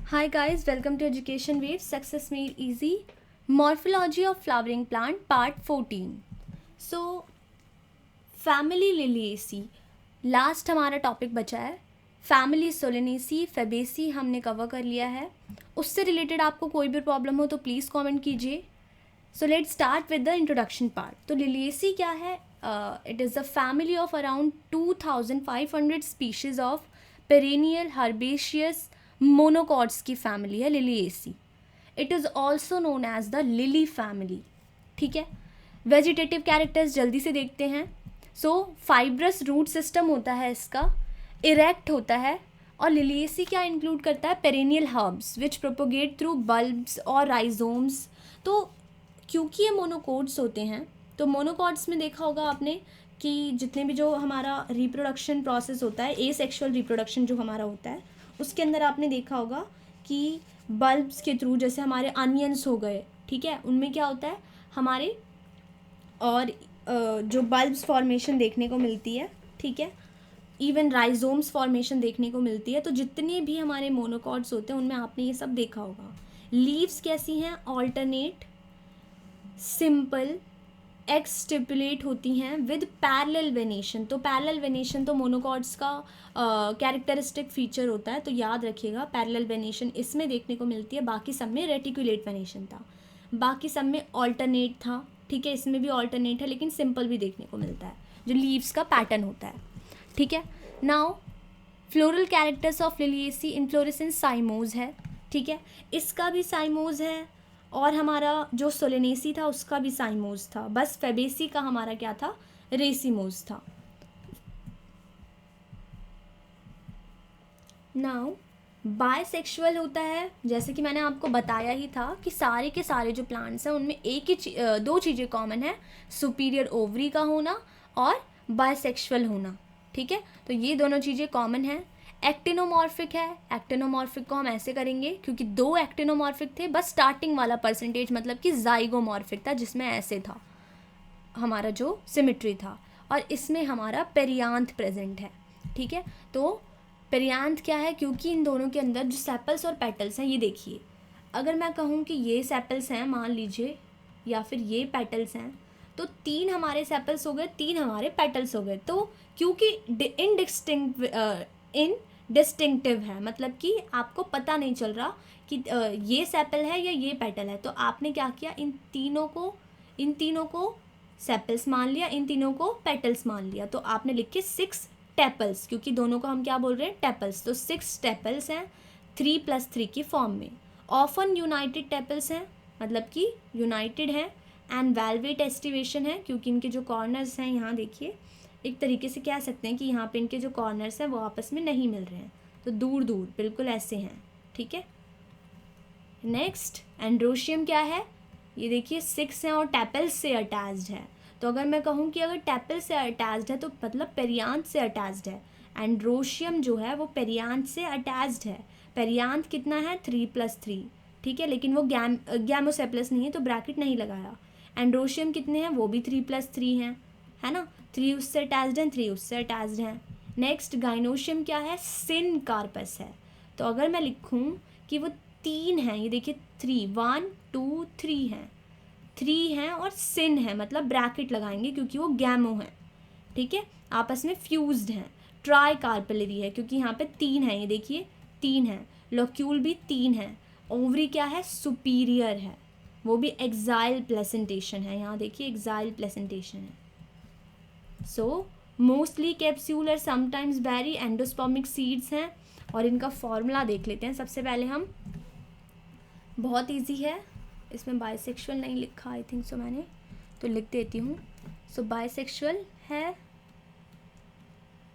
Hi guys, welcome to Education Waves Success Made Easy. Morphology of flowering plant part 14. So family Liliaceae last हमारा topic बचा है. Family Solanaceae Fabaceae हमने cover कर लिया है. उससे रिलेटेड आपको कोई भी प्रॉब्लम हो तो प्लीज़ कमेंट कीजिए. So let's start with the introduction part. तो लिलिएसी क्या है? It is the family of around 2500 species of perennial herbaceous monocots की फैमिली है Liliaceae. It is also known as the lily family. ठीक है. Vegetative characters जल्दी से देखते हैं. सो फाइब्रस रूट सिस्टम होता है इसका, इरेक्ट होता है. और लिलिएसी क्या इंक्लूड करता है? Perennial herbs which propagate through bulbs और राइजोम्स. तो क्योंकि ये मोनोकोट्स होते हैं, तो मोनोकोट्स में देखा होगा आपने कि जितने भी जो हमारा रिप्रोडक्शन प्रोसेस होता है, ए सेक्शुअल रिप्रोडक्शन जो हमारा होता है, उसके अंदर आपने देखा होगा कि बल्ब्स के थ्रू, जैसे हमारे अनियंस हो गए, ठीक है, उनमें क्या होता है हमारे और जो बल्ब्स फॉर्मेशन देखने को मिलती है, ठीक है, इवन राइजोम्स फॉर्मेशन देखने को मिलती है. तो जितने भी हमारे मोनोकॉट्स होते हैं उनमें आपने ये सब देखा होगा. लीव्स कैसी हैं? ऑल्टरनेट, सिंपल, एक्सटिपुलेट होती हैं विद पैरेलल वेनेशन. तो पैरेलल वेनेशन तो मोनोकॉट्स का कैरेक्टरिस्टिक फीचर होता है, तो याद रखिएगा पैरेलल वेनेशन इसमें देखने को मिलती है. बाकी सब में रेटिकुलेट वेनेशन था, बाकी सब में ऑल्टरनेट था. ठीक है, इसमें भी ऑल्टरनेट है लेकिन सिंपल भी देखने को मिलता है, जो लीव्स का पैटर्न होता है. ठीक है. Now floral characters of Liliaceae. Inflorescence cymose है, ठीक है, इसका भी साइमोज है. और हमारा जो सोलेनेसी था उसका भी साइमोज था. बस फेबेसी का हमारा क्या था? रेसिमोज था. नाउ बायसेक्सुअल होता है. जैसे कि मैंने आपको बताया ही था कि सारे के सारे जो प्लांट्स हैं उनमें एक ही दो चीज़ें कॉमन है, सुपीरियर ओवरी का होना और बायसेक्सुअल होना. ठीक है, तो ये दोनों चीज़ें कॉमन हैं. एक्टिनोमॉर्फिक है. एक्टिनोमॉर्फिक को हम ऐसे करेंगे क्योंकि दो एक्टिनोमॉर्फिक थे, बस स्टार्टिंग वाला परसेंटेज मतलब कि जाइगोमॉर्फिक था जिसमें ऐसे था हमारा जो सिमिट्री था, और इसमें हमारा पेरियांथ प्रेजेंट है. ठीक है, तो पेरियांथ क्या है? क्योंकि इन दोनों के अंदर जो सेपल्स और पेटल्स हैं, ये देखिए, अगर मैं कहूँ कि ये सेपल्स हैं मान लीजिए, या फिर ये पेटल्स हैं, तो 3 हमारे सेपल्स हो गए, 3 हमारे पेटल्स हो गए. तो क्योंकि इनडिस्टिंक्टिव है, मतलब कि आपको पता नहीं चल रहा कि ये सेपल है या ये पेटल है, तो आपने क्या किया? इन तीनों को सेपल्स मान लिया, इन तीनों को पेटल्स मान लिया. तो आपने लिखे 6 टेपल्स, क्योंकि दोनों को हम क्या बोल रहे हैं? टेपल्स. तो 6 टेपल्स हैं 3+3 की फॉर्म में. ऑफन यूनाइटेड टेपल्स हैं, मतलब कि यूनाइटेड हैं. एंड वेलवेट एस्टिवेशन है, क्योंकि इनके जो कॉर्नर्स हैं, यहाँ देखिए, एक तरीके से कह सकते हैं कि यहाँ पे इनके जो कॉर्नर्स हैं वो आपस में नहीं मिल रहे हैं, तो दूर दूर बिल्कुल ऐसे हैं. ठीक है. नेक्स्ट एंड्रोशियम क्या है? ये देखिए 6 हैं और टेपल्स से अटैच्ड है. तो अगर मैं कहूँ कि अगर टेपल से अटैच्ड है तो मतलब पेरियांथ से अटैच्ड है. एंड्रोशियम जो है वो पेरियांथ से अटैच्ड है. पेरियांथ कितना है? 3+3. ठीक है, लेकिन वो गैमोसेप्लस नहीं है तो ब्रैकेट नहीं लगाया. एंड्रोशियम कितने हैं? वो भी 3+3 हैं, है ना. 3 उससे अटैच्ड हैं, 3 उससे अटैच्ड हैं. नेक्स्ट गाइनोशियम क्या है? सिन कार्पस है. तो अगर मैं लिखूँ कि वो 3 हैं, ये देखिए 1 2 3 हैं, 3 हैं और सिन है, मतलब ब्रैकेट लगाएंगे क्योंकि वो गैमो है. ठीक है, आपस में फ्यूज्ड हैं. ट्राई कार्पेलरी है क्योंकि यहाँ पे 3 हैं, ये देखिए 3 हैं. लोक्यूल भी 3 है. ओवरी क्या है? सुपीरियर है, वो भी एक्साइल प्लेसेंटेशन है. यहाँ देखिए एक्साइल प्लेसेंटेशन है. सो मोस्टली कैप्सूलर, समटाइम्स बैरी, एंडोस्पर्मिक सीड्स हैं. और इनका फॉर्मूला देख लेते हैं सबसे पहले हम. बहुत इजी है, इसमें बाइसेक्सुअल नहीं लिखा, आई थिंक सो मैंने, तो लिख देती हूँ. सो बाइसेक्सुअल है,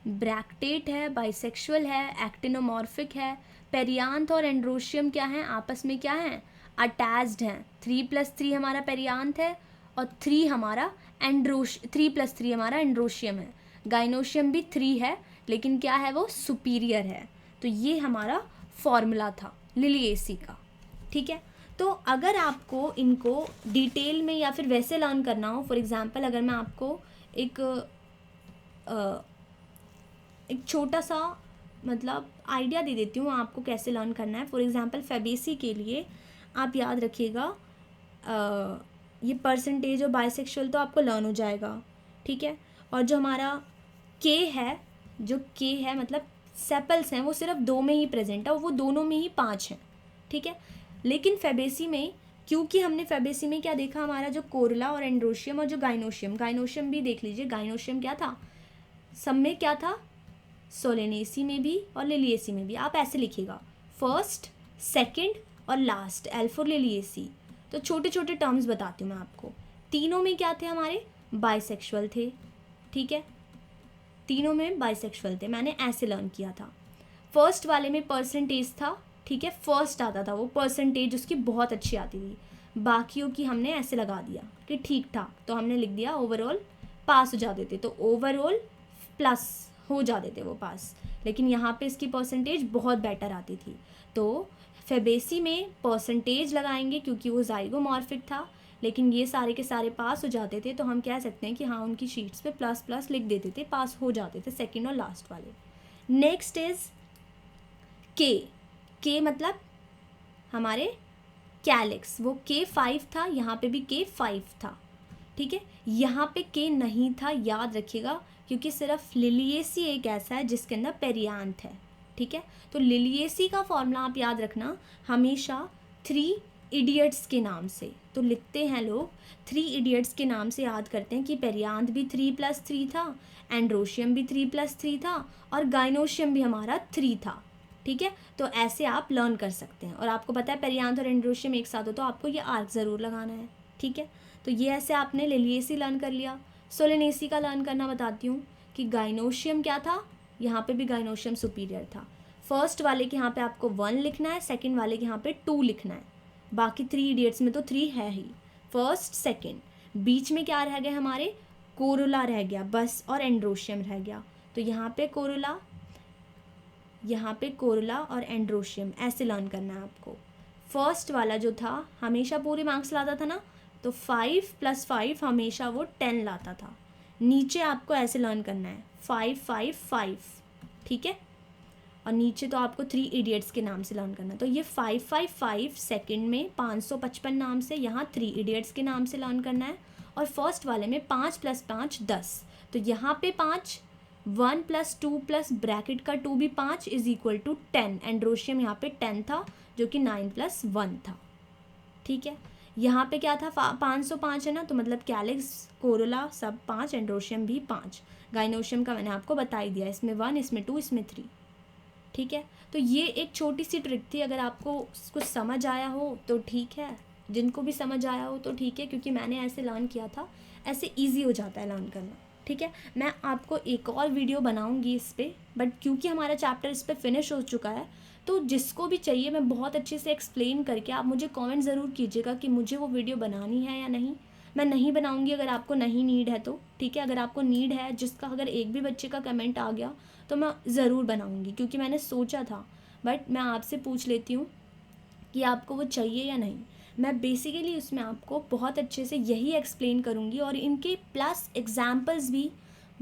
ब्रैक्टेट है, बाइसेक्सुअल है, एक्टिनोमॉर्फिक है. पेरियांथ और एंड्रोशियम क्या हैं? आपस में क्या हैं? अटैच्ड हैं. 3+3 हमारा पेरियांथ है और 3 हमारा 3+3 हमारा एंड्रोशियम है. गाइनोशियम भी 3 है लेकिन क्या है? वो सुपीरियर है. तो ये हमारा फॉर्मूला था लिलिएसी का. ठीक है, तो अगर आपको इनको डिटेल में या फिर वैसे लर्न करना हो, फॉर एग्जांपल अगर मैं आपको एक छोटा सा मतलब आइडिया दे देती हूँ आपको कैसे लर्न करना है। फॉर एग्जांपल फैबेसी के लिए आप याद रखिएगा, ये परसेंटेज और बाइसेक्सुअल तो आपको लर्न हो जाएगा, ठीक है। और जो हमारा के है, जो के है मतलब सेपल्स हैं वो सिर्फ 2 में ही प्रेजेंट है और वो दोनों में ही 5 हैं, ठीक है। लेकिन फैबेसी में, क्योंकि हमने फैबेसी में क्या देखा, हमारा जो कोरला और एंड्रोशियम और जो गाइनोशियम भी देख लीजिए, गाइनोशियम क्या था, सब में क्या था, सोलेनेसी में भी और लिलिएसी में भी। आप ऐसे लिखिएगा फर्स्ट, सेकंड और लास्ट, एल फॉर लिलिएसी। तो छोटे छोटे टर्म्स बताती हूँ मैं आपको। तीनों में क्या थे, हमारे बाइसेक्सुअल थे, ठीक है, तीनों में बाइसेक्सुअल थे, मैंने ऐसे लर्न किया था। फर्स्ट वाले में परसेंटेज था, ठीक है, फर्स्ट आता था वो परसेंटेज, उसकी बहुत अच्छी आती थी। बाकियों की हमने ऐसे लगा दिया कि ठीक ठाक, तो हमने लिख दिया ओवरऑल पास हो जाते थे, तो ओवरऑल प्लस हो जाते थे वो पास। लेकिन यहाँ पे इसकी परसेंटेज बहुत बेटर आती थी, तो फैबेसी में परसेंटेज लगाएंगे क्योंकि वो जाइगोमॉर्फिक था, लेकिन ये सारे के सारे पास हो जाते थे, तो हम कह सकते हैं कि हाँ उनकी शीट्स पे प्लस प्लस लिख देते थे, पास हो जाते थे सेकंड और लास्ट वाले। नेक्स्ट इज के मतलब हमारे कैलिक्स, वो K5 था, यहाँ पे भी K5 था, ठीक है। यहाँ पे K नहीं था, याद रखिएगा, क्योंकि सिर्फ लिलिएसी एक ऐसा है जिसके अंदर पेरियांथ है, ठीक है। तो लिलिएसी का फॉर्मूला आप याद रखना हमेशा 3 इडियट्स के नाम से, तो लिखते हैं लोग 3 इडियट्स के नाम से याद करते हैं कि पेरियांथ भी 3+3 था, एंड्रोशियम भी 3+3 था और गाइनोशियम भी हमारा 3 था, ठीक है। तो ऐसे आप लर्न कर सकते हैं। और आपको पता है पेरियांथ और एंड्रोशियम एक साथ हो तो आपको ये आर्क ज़रूर लगाना है, ठीक है। तो ये ऐसे आपने लिलिएसी लर्न कर लिया। सोलेनेसी का लर्न करना बताती हूँ कि गाइनोशियम क्या था, यहाँ पे भी गाइनोशियम सुपीरियर था। फर्स्ट वाले के यहाँ पे आपको 1 लिखना है, सेकंड वाले के यहाँ पे 2 लिखना है, बाकी 3 इडियट्स में तो 3 है ही, फर्स्ट सेकंड। बीच में क्या रह गया, हमारे कोरोला रह गया बस और एंड्रोशियम रह गया, तो यहाँ पे कोरोला, यहाँ पे कोरोला और एंड्रोशियम ऐसे लर्न करना है आपको। फर्स्ट वाला जो था हमेशा पूरे मार्क्स लाता था ना, तो 5 + 5 हमेशा वो 10 लाता था। नीचे आपको ऐसे लर्न करना है 5 5 5, ठीक है। और नीचे तो आपको 3 इडियट्स के नाम से लर्न करना है, तो ये 5 5 5 सेकेंड में 555 नाम से, यहाँ 3 इडियट्स के नाम से लर्न करना है। और फर्स्ट वाले में 5 + 5 10, तो यहाँ पे 5, 1 + 2 + ब्रैकेट का 2 भी 5 = 10। एंड्रोशियम यहाँ पे 10 था जो कि 9 + 1 था, ठीक है। यहाँ पे क्या था 505 है ना, तो मतलब कैलिक्स, कोरोला सब 5, एंड्रोशियम भी 5, गाइनोशियम का मैंने आपको बता ही दिया, इसमें 1, इसमें 2, इसमें 3, ठीक है। तो ये एक छोटी सी ट्रिक थी, अगर आपको कुछ समझ आया हो तो ठीक है, जिनको भी समझ आया हो तो ठीक है, क्योंकि मैंने ऐसे लर्न किया था, ऐसे ईजी हो जाता है लर्न करना, ठीक है। मैं आपको एक और वीडियो बनाऊंगी इस पर, बट क्योंकि हमारा चैप्टर इस पर फिनिश हो चुका है, तो जिसको भी चाहिए मैं बहुत अच्छे से एक्सप्लेन करके, आप मुझे कमेंट ज़रूर कीजिएगा कि मुझे वो वीडियो बनानी है या नहीं। मैं नहीं बनाऊंगी अगर आपको नहीं नीड है तो, ठीक है। अगर आपको नीड है, जिसका अगर एक भी बच्चे का कमेंट आ गया तो मैं ज़रूर बनाऊंगी, क्योंकि मैंने सोचा था, बट मैं आपसे पूछ लेती हूँ कि आपको वो चाहिए या नहीं। मैं बेसिकली उसमें आपको बहुत अच्छे से यही एक्सप्लेन करूँगी और इनके प्लस एग्जाम्पल्स भी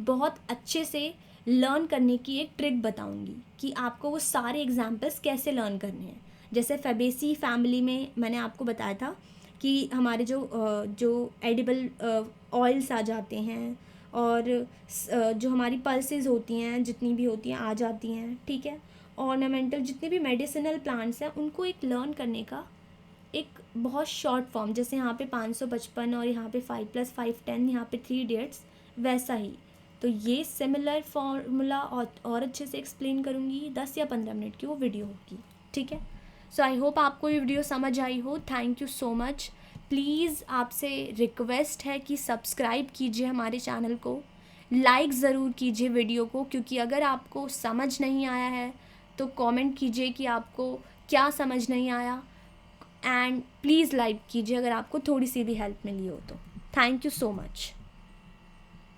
बहुत अच्छे से लर्न करने की एक ट्रिक बताऊँगी कि आपको वो सारे एग्जाम्पल्स कैसे लर्न करने हैं। जैसे फैबेसी फैमिली में मैंने आपको बताया था कि हमारे जो एडिबल ऑयल्स आ जाते हैं, और जो हमारी पल्सेस होती हैं जितनी भी होती हैं आ जाती हैं, ठीक है। ऑर्नामेंटल जितने भी मेडिसिनल प्लांट्स हैं उनको एक लर्न करने का एक बहुत शॉर्ट फॉर्म, जैसे यहाँ पे 555 और यहाँ पे 5 + 5 10, यहाँ पे 3 इडियट्स, वैसा ही। तो ये सिमिलर फार्मूला और अच्छे से एक्सप्लेन करूँगी, 10 या 15 मिनट की वो वीडियो होगी, ठीक है। सो आई होप आपको ये वीडियो समझ आई हो। Thank you so much. Please आपसे रिक्वेस्ट है कि सब्सक्राइब कीजिए हमारे चैनल को, लाइक ज़रूर कीजिए वीडियो को, क्योंकि अगर आपको समझ नहीं आया है तो कमेंट कीजिए कि आपको क्या समझ नहीं आया, एंड प्लीज़ लाइक कीजिए अगर आपको थोड़ी सी भी हेल्प मिली हो तो। Thank you so much.